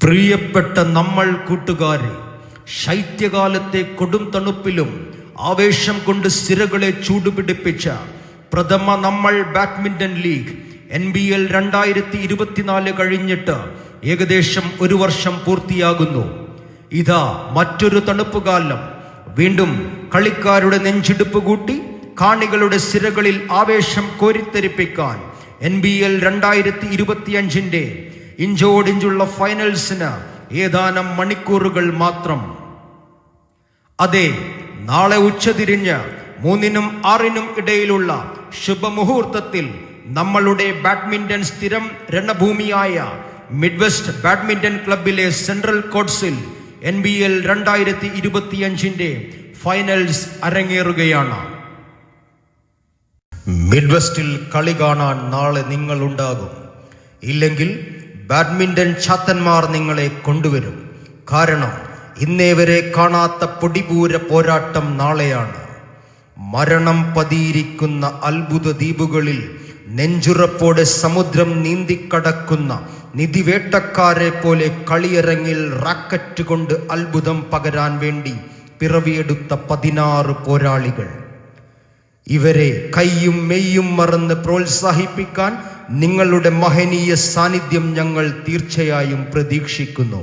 പ്രിയപ്പെട്ട നമ്മൾ കൂട്ടുകാരെ, ശൈത്യകാലത്തെ കൊടും തണുപ്പിലും ആവേശം കൊണ്ട് സിരകളെ ചൂടുപിടിപ്പിച്ച പ്രഥമ നമ്മൾ ബാഡ്മിന്റൺ ലീഗ് NBL 2024 കഴിഞ്ഞിട്ട് ഏകദേശം ഒരു വർഷം പൂർത്തിയാകുന്നു. ഇതാ മറ്റൊരു തണുപ്പുകാലം. വീണ്ടും കളിക്കാരുടെ നെഞ്ചിടിപ്പ് കൂട്ടി കാണികളുടെ സിരകളിൽ ആവേശം കോരിത്തെരിപ്പിക്കാൻ NBL 2025 ഇഞ്ചോടിഞ്ചുള്ള ഫൈനൽസിന് ഏതാനും മണിക്കൂറുകൾ മാത്രം. അതെ, നാളെ ഉച്ചതിരിഞ്ഞ് 3-നും 6-നും ഇടയിലുള്ള ശുഭമുഹൂർത്തത്തിൽ നമ്മളുടെ ബാഡ്മിന്റൺ സ്ഥിരം രണഭൂമിയായ മിഡ്വെസ്റ്റ് ബാഡ്മിന്റൺ ക്ലബിലെ സെൻട്രൽ കോർട്സിൽ NBL 2025 ഫൈനൽസ് അരങ്ങേറുകയാണ്. മിഡ്വെസ്റ്റിൽ കളി കാണാൻ നാളെ നിങ്ങൾ ഉണ്ടാകും. ഇല്ലെങ്കിൽ ബാഡ്മിന്റൺ ചാത്തന്മാർ നിങ്ങളെ കൊണ്ടുവരും. കാരണം ഇന്നേ വരെ കാണാത്ത പൊടിപൂര പോരാട്ടം നാളെയാണ്. മരണം പതിയിരിക്കുന്ന അത്ഭുത ദ്വീപുകളിൽ നെഞ്ചുറപ്പോടെ സമുദ്രം നീന്തിക്കടക്കുന്ന നിധിവേട്ടക്കാരെ പോലെ കളിയരങ്ങിൽ റാക്കറ്റ് കൊണ്ട് അത്ഭുതം പകരാൻ വേണ്ടി പിറവിയെടുത്ത 16 പോരാളികൾ. ഇവരെ കൈയും മെയ്യും മറന്ന് പ്രോത്സാഹിപ്പിക്കാൻ നിങ്ങളുടെ മഹനീയ സാന്നിധ്യം ഞങ്ങൾ തീർച്ചയായും പ്രതീക്ഷിക്കുന്നു.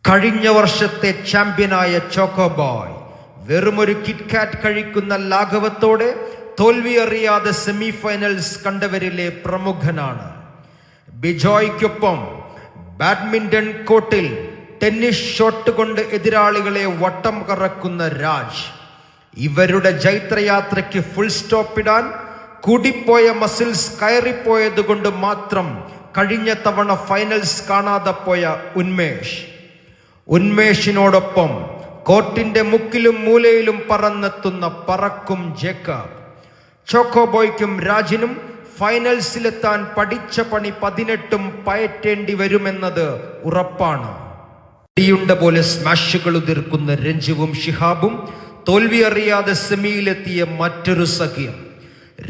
കഴിഞ്ഞ വർഷത്തെ ചാമ്പ്യനായ ചോക്കോബോയ് വെറുമൊരു കിറ്റ്കാറ്റ് കഴിക്കുന്ന ലാഘവത്തോടെ തോൽവി അറിയാതെ സെമി ഫൈനൽസ് കണ്ടവരിലെ പ്രമുഖനാണ്. ബിജോയ്ക്കൊപ്പം ബാഡ്മിന്റൺ കോർട്ടിൽ ടെന്നീസ് ഷോട്ട് കൊണ്ട് എതിരാളികളെ വട്ടം കറക്കുന്ന രാജ്. ഇവരുടെ ജൈത്രയാത്രയ്ക്ക് ഫുൾ സ്റ്റോപ്പ് ഇടാൻ കൂടിപ്പോയ മസിൽസ് കയറിപ്പോയത് കൊണ്ട് മാത്രം കഴിഞ്ഞ തവണ ഫൈനൽസ് കാണാതെ പോയ ഉന്മേഷിനോടൊപ്പം കോർട്ടിന്റെ മുക്കിലും മൂലയിലും പറന്നെത്തുന്ന പറക്കും ജേക്കബ്. ചോക്കോബോയ്ക്കും രാജിനും ഫൈനൽസിലെത്താൻ പഠിച്ച പണി 18 പയറ്റേണ്ടി വരുമെന്നത് ഉറപ്പാണ്. ഇടിയുണ്ട പോലെ സ്മാഷുകൾ ഉതിർക്കുന്ന രഞ്ജുവും ഷിഹാബും തോൽവി അറിയാതെ സെമിയിലെത്തിയ മറ്റൊരു സഖ്യം.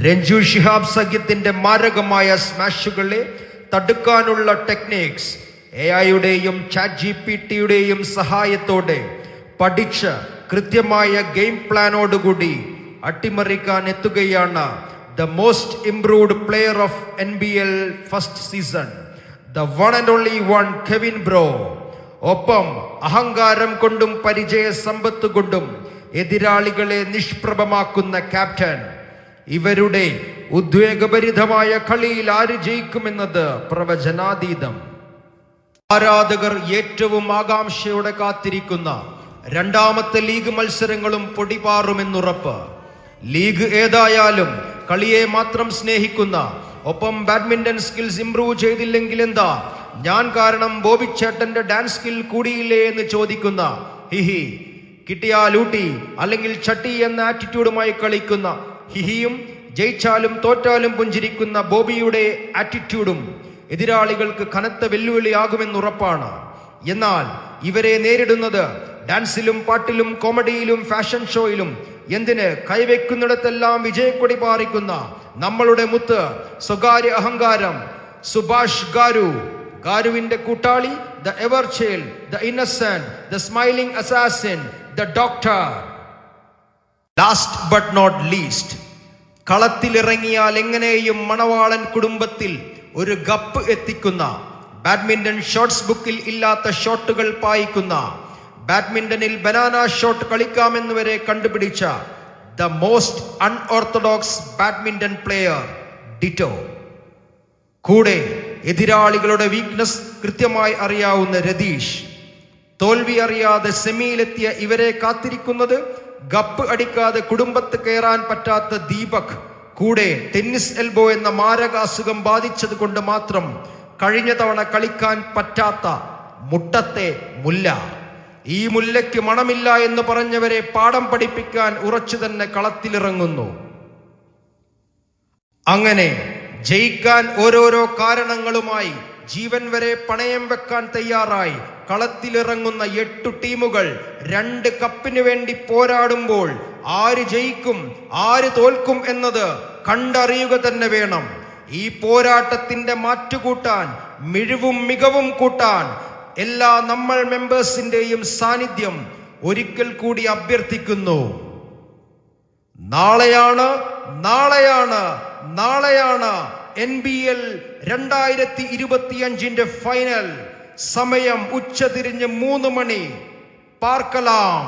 രഞ്ജു ഷിഹാബ് സഖ്യത്തിന്റെ മാരകമായ സ്മാഷുകളെ തടുക്കാനുള്ള ടെക്നിക്സ് AI-യുടെയും ChatGPT-യുടെയും സഹായത്തോടെ പഠിച്ച് കൃത്യമായ ഗെയിം പ്ലാനോടുകൂടി അട്ടിമറിക്കാൻ എത്തുകയാണ് the most improved player of NBL first season, the one and only one Kevin bro. ഒപ്പം അഹങ്കാരം കൊണ്ടും പരിചയ സമ്പത്ത് കൊണ്ടും എതിരാളികളെ നിഷ്പ്രഭമാക്കുന്ന ക്യാപ്റ്റൻ. ഇവരുടെ ഉദ്വേഗഭരിതമായ കളിയിൽ ആര് ജയിക്കുമെന്നത് പ്രവചനാതീതം. ആരാധകർ ഏറ്റവും ആകാംക്ഷയോടെ കാത്തിരിക്കുന്ന രണ്ടാമത്തെ ലീഗ് മത്സരങ്ങളും പൊടിപാറുമെന്നുറപ്പ്. ലീഗ് ഏതായാലും കളിയെ മാത്രം സ്നേഹിക്കുന്ന, ഒപ്പം ബാഡ്മിന്റൺ സ്കിൽസ് ഇംപ്രൂവ് ചെയ്തില്ലെങ്കിൽ എന്താ, ഞാൻ കാരണം ബോബിച്ചേട്ടന്റെ ഡാൻസ് സ്കിൽ കൂടിയില്ലേ എന്ന് ചോദിക്കുന്ന, ഹിഹി കിട്ടിയാൽ ഊട്ടി അല്ലെങ്കിൽ ചട്ടി എന്ന ആറ്റിറ്റ്യൂഡുമായി കളിക്കുന്ന ഹിഹിയും, ജയിച്ചാലും തോറ്റാലും പുഞ്ചിരിക്കുന്ന ബോബിയുടെ ആറ്റിറ്റ്യൂഡും എതിരാളികൾക്ക് കനത്ത വെല്ലുവിളിയാകുമെന്നുറപ്പാണ്. എന്നാൽ ഇവരെ നേരിടുന്നത് ഡാൻസിലും പാട്ടിലും കോമഡിയിലും ഫാഷൻ ഷോയിലും എന്തിന് കൈവെക്കുന്നിടത്തെല്ലാം വിജയക്കൊടി പാറിക്കുന്ന നമ്മളുടെ മുത്ത്, സ്വകാര്യ അഹങ്കാരം സുഭാഷ് ഗാരുവിന്റെ കൂട്ടാളി, the ever chill, the innocent, the smiling assassin, the doctor. Last but not least, കളത്തിലിറങ്ങിയാൽ എങ്ങനെയും മണവാളൻ കുടുംബത്തിൽ ഒരു ഗപ്പ് എത്തിക്കുന്ന, ബാഡ്മിന്റൺ ഷോട്ട്സ് ബുക്കിൽ ഇല്ലാത്ത ഷോട്ടുകൾ പായിക്കുന്ന, ബാഡ്മിന്റണിൽ ബനാന ഷോട്ട് കളിക്കാമെന്ന് വരെ കണ്ടുപിടിച്ച the most unorthodox badminton player ditto. കൂടെ എതിരാളികളുടെ വീക്ക്നെസ് കൃത്യമായി അറിയാവുന്ന രതീഷ്. തോൽവി അറിയാതെ സെമിയിലെത്തിയ ഇവരെ കാത്തിരിക്കുന്നത് ഗപ്പ് അടിക്കാതെ കുടുംബത്ത് കയറാൻ പറ്റാത്ത ദീപക്. കൂടെ ടെന്നീസ് എൽബോ എന്ന മാരകാസുഖം ബാധിച്ചത് കൊണ്ട് മാത്രം കഴിഞ്ഞ തവണ കളിക്കാൻ പറ്റാത്ത മുട്ടത്തെ മുല്ല. ഈ മുല്ലയ്ക്ക് മണമില്ല എന്ന് പറഞ്ഞവരെ പാഠം പഠിപ്പിക്കാൻ ഉറച്ചു തന്നെ കളത്തിലിറങ്ങുന്നു. അങ്ങനെ ജയിക്കാൻ ഓരോരോ കാരണങ്ങളുമായി ജീവൻ വരെ പണയം വെക്കാൻ തയ്യാറായി കളത്തിലിറങ്ങുന്ന 8 ടീമുകൾ 2 കപ്പിന് വേണ്ടി പോരാടുമ്പോൾ ആര് ജയിക്കും ആര് തോൽക്കും എന്നത് കണ്ടറിയുക തന്നെ വേണം. ഈ പോരാട്ടത്തിന്റെ മാറ്റുകൂട്ടാൻ മിഴിവും മികവും കൂട്ടാൻ എല്ലാ നമ്മൾ മെമ്പേഴ്സിന്റെയും സാന്നിധ്യം ഒരിക്കൽ കൂടി അഭ്യർത്ഥിക്കുന്നു. നാളെയാണ് NBL 2025 ഫൈനൽ. സമയം ഉച്ചതിരിഞ്ഞ് 3 മണി. പാർக்கலாம்.